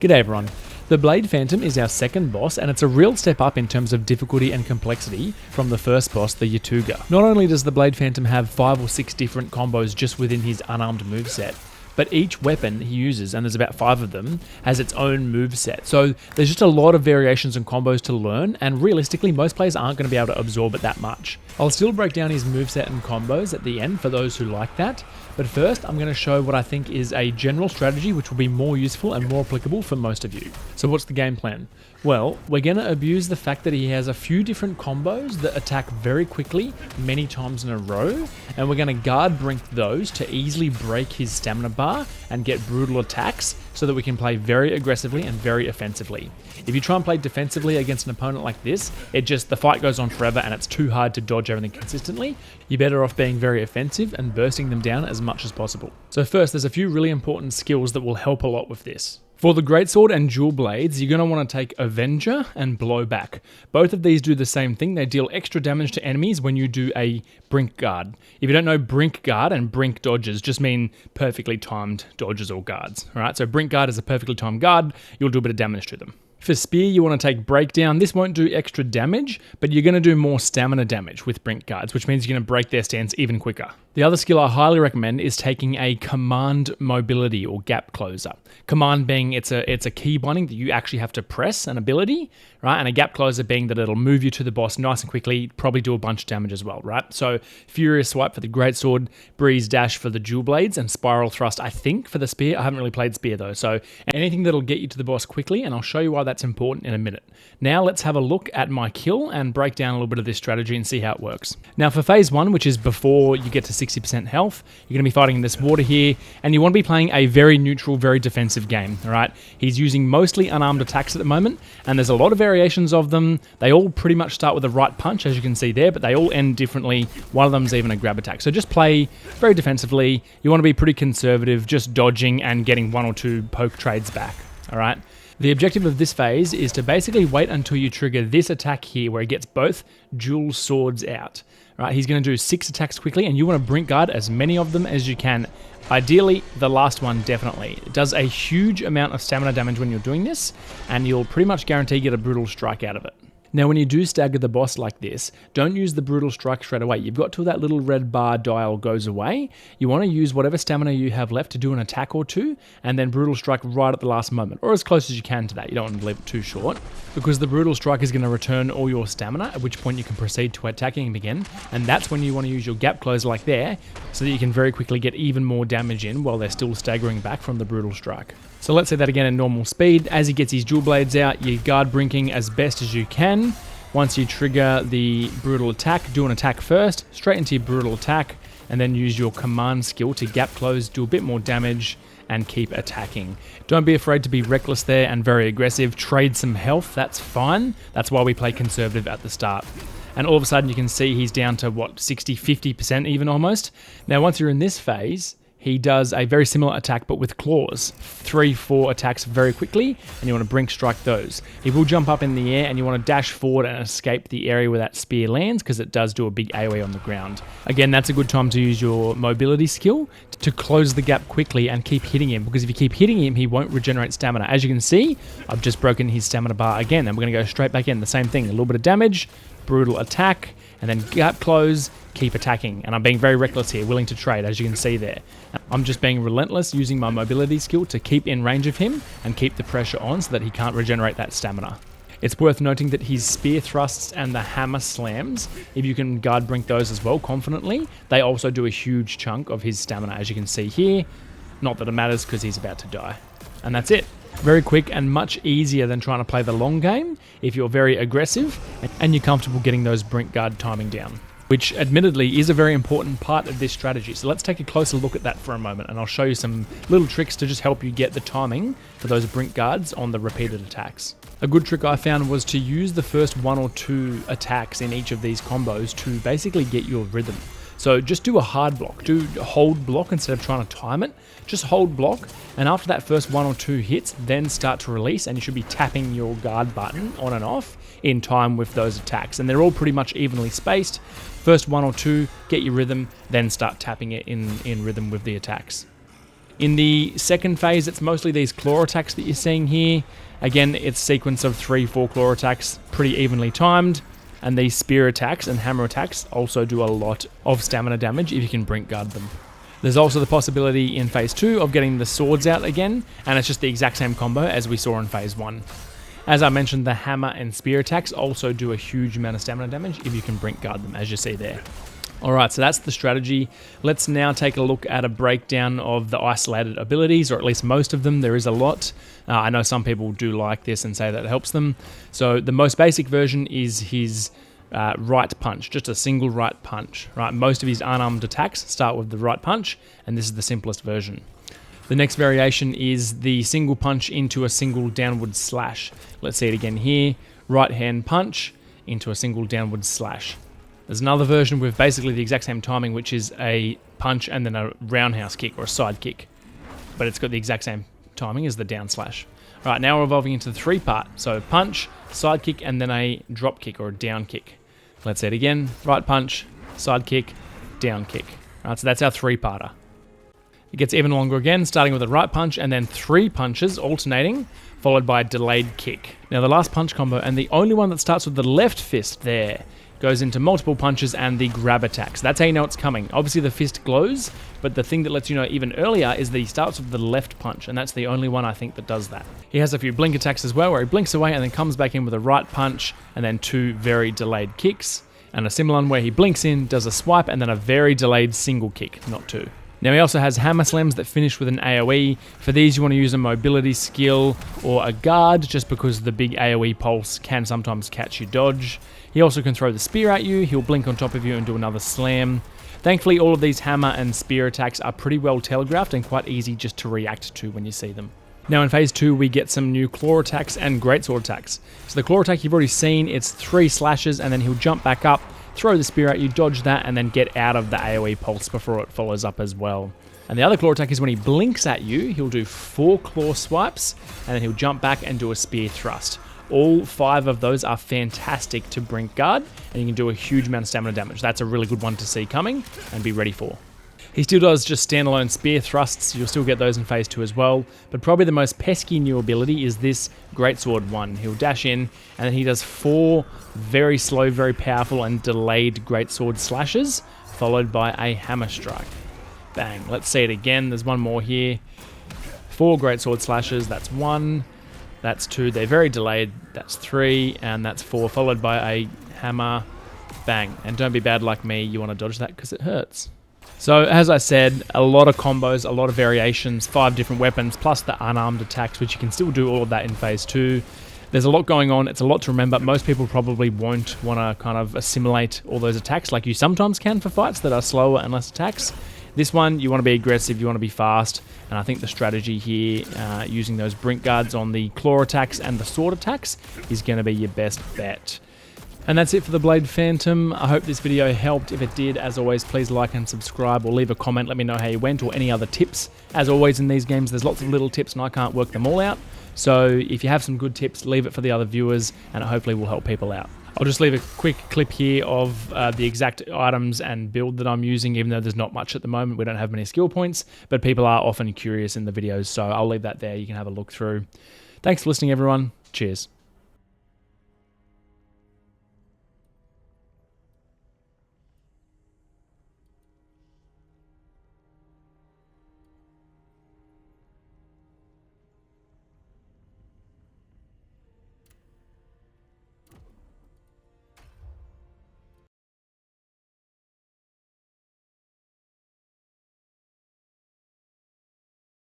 G'day everyone. The Blade Phantom is our second boss, and it's a real step up in terms of difficulty and complexity from the first boss, the Yatuga. Not only does the Blade Phantom have 5 or 6 different combos just within his unarmed moveset, but each weapon he uses, and there's about 5 of them, has its own moveset. So there's just a lot of variations and combos to learn, and realistically most players aren't going to be able to absorb it that much. I'll still break down his moveset and combos at the end for those who like that, but first I'm going to show what I think is a general strategy which will be more useful and more applicable for most of you. So what's the game plan? Well, we're going to abuse the fact that he has a few different combos that attack very quickly, many times in a row, and we're going to guard Brink those to easily break his stamina bar and get brutal attacks so that we can play very aggressively and very offensively. If you try and play defensively against an opponent like this, the fight goes on forever and it's too hard to dodge everything consistently. You're better off being very offensive and bursting them down as much as possible. So first, there's a few really important skills that will help a lot with this. For the Greatsword and Dual Blades, you're going to want to take Avenger and Blowback. Both of these do the same thing. They deal extra damage to enemies when you do a Brink guard. If you don't know, Brink guard and Brink dodges just mean perfectly timed dodges or guards. Alright, so Brink guard is a perfectly timed guard. You'll do a bit of damage to them. For Spear, you want to take Breakdown. This won't do extra damage, but you're going to do more stamina damage with Brink guards, which means you're going to break their stance even quicker. The other skill I highly recommend is taking a Command Mobility or Gap Closer. Command being it's a key binding that you actually have to press, an ability, right? And a Gap Closer being that it'll move you to the boss nice and quickly, probably do a bunch of damage as well, right? So Furious Swipe for the Greatsword, Breeze Dash for the Dual Blades, and Spiral Thrust, I think, for the Spear. I haven't really played Spear though, so anything that'll get you to the boss quickly, and I'll show you why that's important in a minute. Now let's have a look at my kill and break down a little bit of this strategy and see how it works. Now for phase 1, which is before you get to 60% health, you're going to be fighting in this water here, and you want to be playing a very neutral, very defensive game, alright? He's using mostly unarmed attacks at the moment, and there's a lot of variations of them. They all pretty much start with a right punch, as you can see there, but they all end differently. One of them's even a grab attack. So just play very defensively. You want to be pretty conservative, just dodging and getting 1 or 2 poke trades back, alright? The objective of this phase is to basically wait until you trigger this attack here where he gets both dual swords out. Right, he's going to do 6 attacks quickly, and you want to Brink guard as many of them as you can. Ideally, the last one definitely. It does a huge amount of stamina damage when you're doing this, and you'll pretty much guarantee you get a brutal strike out of it. Now when you do stagger the boss like this, don't use the brutal strike straight away. You've got till that little red bar dial goes away. You want to use whatever stamina you have left to do an attack or two, and then brutal strike right at the last moment, or as close as you can to that. You don't want to leave it too short, because the brutal strike is going to return all your stamina, at which point you can proceed to attacking him again, and that's when you want to use your gap close like there, so that you can very quickly get even more damage in while they're still staggering back from the brutal strike. So let's say that again in normal speed. As he gets his dual blades out, you guard brinking as best as you can. Once you trigger the brutal attack, do an attack first, straight into your brutal attack, and then use your command skill to gap close, do a bit more damage, and keep attacking. Don't be afraid to be reckless there and very aggressive. Trade some health, that's fine. That's why we play conservative at the start. And all of a sudden you can see he's down to, what, 60, 50% even almost? Now once you're in this phase, he does a very similar attack but with claws. 3-4 attacks very quickly, and you want to Brink strike those. He will jump up in the air, and you want to dash forward and escape the area where that spear lands, because it does do a big AoE on the ground. Again, that's a good time to use your mobility skill to close the gap quickly and keep hitting him, because if you keep hitting him, he won't regenerate stamina. As you can see, I've just broken his stamina bar again, and we're going to go straight back in. The same thing, a little bit of damage, brutal attack, and then gap close, keep attacking. And I'm being very reckless here, willing to trade, as you can see there. I'm just being relentless, using my mobility skill to keep in range of him and keep the pressure on so that he can't regenerate that stamina. It's worth noting that his spear thrusts and the hammer slams, if you can guard Brink those as well confidently, they also do a huge chunk of his stamina, as you can see here. Not that it matters, because he's about to die. And that's it. Very quick and much easier than trying to play the long game if you're very aggressive and you're comfortable getting those Brink guard timing down, which admittedly is a very important part of this strategy. So let's take a closer look at that for a moment, and I'll show you some little tricks to just help you get the timing for those Brink guards on the repeated attacks. A good trick I found was to use the first 1 or 2 attacks in each of these combos to basically get your rhythm. So just do a hard block, do hold block instead of trying to time it. Just hold block, and after that first 1 or 2 hits, then start to release, and you should be tapping your guard button on and off in time with those attacks. And they're all pretty much evenly spaced. First 1 or 2, get your rhythm, then start tapping it in rhythm with the attacks. In the second phase, it's mostly these claw attacks that you're seeing here. Again, it's a sequence of 3-4 claw attacks, pretty evenly timed. And these spear attacks and hammer attacks also do a lot of stamina damage if you can Brink guard them. There's also the possibility in phase 2 of getting the swords out again, and it's just the exact same combo as we saw in phase 1. As I mentioned, the hammer and spear attacks also do a huge amount of stamina damage if you can Brink guard them, as you see there. Alright, so that's the strategy. Let's now take a look at a breakdown of the isolated abilities, or at least most of them. There is a lot. I know some people do like this and say that it helps them. So the most basic version is his right punch, just a single right punch. Right, most of his unarmed attacks start with the right punch, and this is the simplest version. The next variation is the single punch into a single downward slash. Let's see it again here. Right hand punch into a single downward slash. There's another version with basically the exact same timing, which is a punch and then a roundhouse kick or a side kick. But it's got the exact same timing as the down slash. All right, now we're evolving into the 3-part. So punch, side kick, and then a drop kick or a down kick. Let's say it again. Right punch, side kick, down kick. All right, so that's our 3-parter. It gets even longer again, starting with a right punch and then 3 punches alternating, followed by a delayed kick. Now the last punch combo, and the only one that starts with the left fist there, goes into multiple punches and the grab attacks. That's how you know it's coming. Obviously the fist glows, but the thing that lets you know even earlier is that he starts with the left punch, and that's the only one I think that does that. He has a few blink attacks as well, where he blinks away and then comes back in with a right punch and then 2 very delayed kicks, and a similar one where he blinks in, does a swipe, and then a very delayed single kick, not 2. Now he also has hammer slams that finish with an AoE. For these you want to use a mobility skill or a guard, just because the big AoE pulse can sometimes catch you dodge. He also can throw the spear at you, he'll blink on top of you and do another slam. Thankfully all of these hammer and spear attacks are pretty well telegraphed and quite easy just to react to when you see them. Now in phase 2 we get some new claw attacks and greatsword attacks. So the claw attack you've already seen, it's 3 slashes and then he'll jump back up, throw the spear at you, dodge that, and then get out of the AoE pulse before it follows up as well. And the other claw attack is when he blinks at you, he'll do 4 claw swipes, and then he'll jump back and do a spear thrust. All 5 of those are fantastic to Brink guard, and you can do a huge amount of stamina damage. That's a really good one to see coming and be ready for. He still does just standalone spear thrusts, you'll still get those in phase 2 as well, but probably the most pesky new ability is this greatsword one. He'll dash in, and then he does 4 very slow, very powerful, and delayed greatsword slashes, followed by a hammer strike. Bang. Let's see it again. There's one more here. 4 greatsword slashes, that's 1, that's 2, they're very delayed, that's 3, and that's 4, followed by a hammer. Bang. And don't be bad like me, you want to dodge that because it hurts. So, as I said, a lot of combos, a lot of variations, 5 different weapons, plus the unarmed attacks, which you can still do all of that in phase 2. There's a lot going on, it's a lot to remember. Most people probably won't want to kind of assimilate all those attacks like you sometimes can for fights that are slower and less attacks. This one, you want to be aggressive, you want to be fast, and I think the strategy here, using those Brink guards on the claw attacks and the sword attacks, is going to be your best bet. And that's it for the Blade Phantom. I hope this video helped. If it did, as always, please like and subscribe or leave a comment. Let me know how you went or any other tips. As always in these games, there's lots of little tips and I can't work them all out. So if you have some good tips, leave it for the other viewers and it hopefully will help people out. I'll just leave a quick clip here of the exact items and build that I'm using, even though there's not much at the moment. We don't have many skill points, but people are often curious in the videos. So I'll leave that there. You can have a look through. Thanks for listening, everyone. Cheers.